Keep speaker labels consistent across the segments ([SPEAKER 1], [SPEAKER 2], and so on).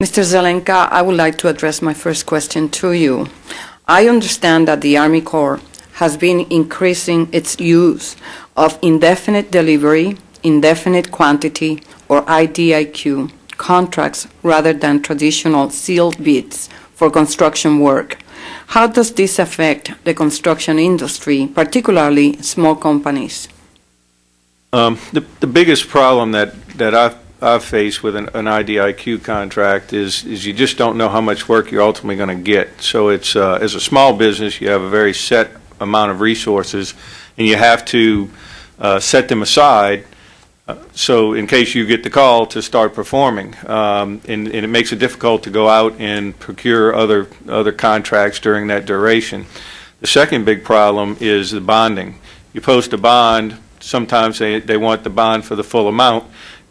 [SPEAKER 1] Mr. Zelenka, I would like to address my first question to you. I understand that the Army Corps has been increasing its use of indefinite delivery, indefinite quantity, or IDIQ contracts rather than traditional sealed bids for construction work. How does this affect the construction industry, particularly small companies?
[SPEAKER 2] The biggest problem that I've faced with an IDIQ contract is you just don't know how much work you're ultimately going to get. So it's as a small business, you have a very set amount of resources, and you have to set them aside so in case you get the call to start performing. And it makes it difficult to go out and procure other contracts during that duration. The second big problem is the bonding. You post a bond, sometimes they want the bond for the full amount,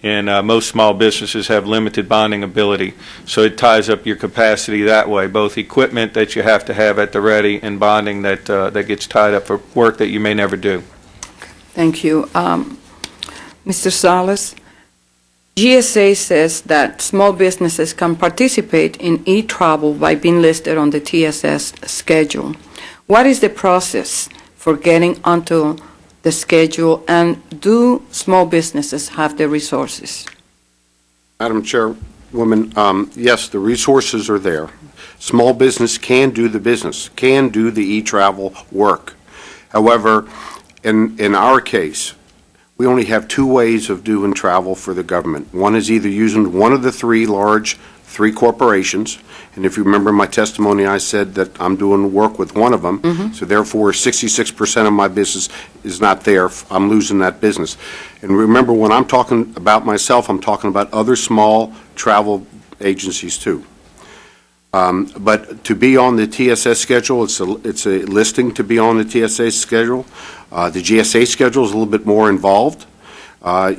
[SPEAKER 2] and most small businesses have limited bonding ability, so it ties up your capacity that way, both equipment that you have to have at the ready and bonding that gets tied up for work that you may never do.
[SPEAKER 1] Thank you. Mr. Salas, GSA says that small businesses can participate in e-travel by being listed on the TSS schedule. What is the process for getting onto the schedule, and do small businesses have the resources?
[SPEAKER 3] Madam Chairwoman, yes, the resources are there. Small business can do the business, can do the e-travel work. However, in our case, we only have two ways of doing travel for the government. One is either using one of the three corporations, and if you remember my testimony, I said that I'm doing work with one of them, so therefore 66% of my business is not there. I'm losing that business. And remember, when I'm talking about myself, I'm talking about other small travel agencies too. But to be on the TSS schedule, it's a listing to be on the TSA schedule. The GSA schedule is a little bit more involved.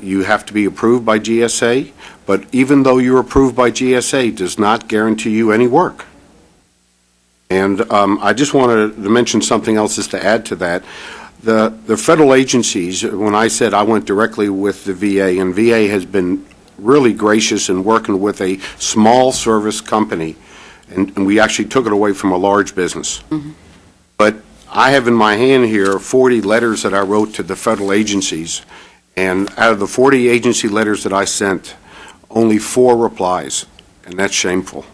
[SPEAKER 3] You have to be approved by GSA, but even though you're approved by GSA, it does not guarantee you any work. And I just wanted to mention something else just to add to that. The federal agencies, when I said I went directly with the VA, and VA has been really gracious in working with a small service company, and we actually took it away from a large business. But I have in my hand here 40 letters that I wrote to the federal agencies, and out of the 40 agency letters that I sent, only 4 replies, and that's shameful.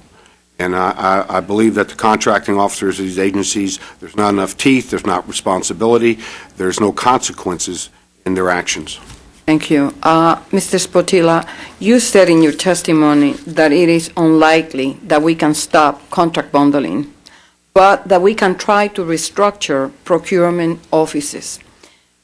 [SPEAKER 3] And I believe that the contracting officers of these agencies, there's not enough teeth, there's not responsibility, there's no consequences in their actions.
[SPEAKER 1] Thank you. Mr. Spotilla, you said in your testimony that it is unlikely that we can stop contract bundling, but that we can try to restructure procurement offices.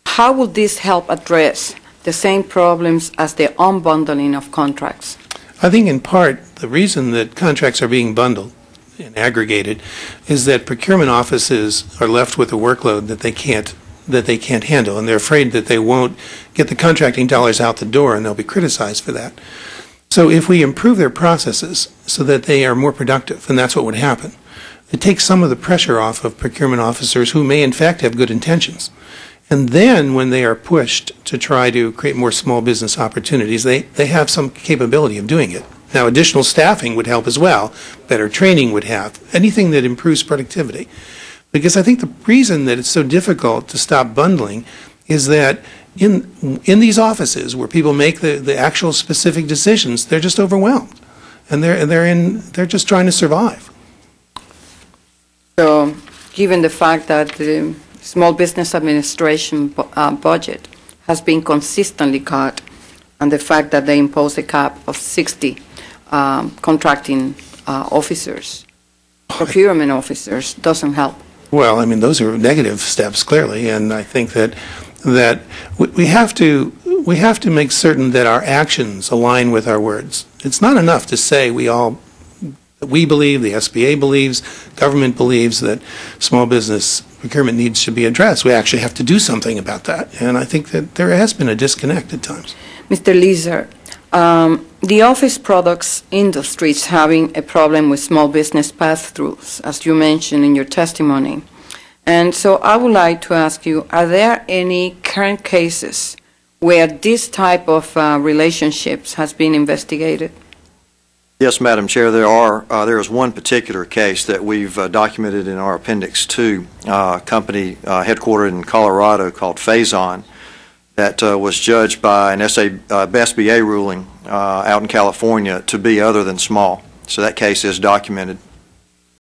[SPEAKER 1] How will this help address the same problems as the unbundling of contracts?
[SPEAKER 4] I think in part the reason that contracts are being bundled and aggregated is that procurement offices are left with a workload that they can't handle, and they're afraid that they won't get the contracting dollars out the door, and they'll be criticized for that. So if we improve their processes so that they are more productive, and that's what would happen, it takes some of the pressure off of procurement officers who may in fact have good intentions. And then when they are pushed to try to create more small business opportunities, they have some capability of doing it. Now, additional staffing would help as well. Better training would have. Anything that improves productivity. Because I think the reason that it's so difficult to stop bundling is that in these offices where people make the actual specific decisions, they're just overwhelmed. And they're just trying to survive.
[SPEAKER 1] So, given the fact that the Small Business Administration budget has been consistently cut, and the fact that they impose a cap of 60 contracting officers, procurement officers, doesn't help.
[SPEAKER 4] Well, I mean, those are negative steps, clearly, and I think that we have to make certain that our actions align with our words. It's not enough to say we believe, the SBA believes, government believes that small business procurement needs should be addressed. We actually have to do something about that, and I think that there has been a disconnect at times.
[SPEAKER 1] Mr. Leeser, the office products industry is having a problem with small business pass-throughs, as you mentioned in your testimony. And so I would like to ask you, are there any current cases where this type of relationships has been investigated?
[SPEAKER 5] Yes, Madam Chair, there is one particular case that we've documented in our Appendix 2, a company headquartered in Colorado called Phazon, that was judged by an SBA ruling out in California to be other than small. So that case is documented.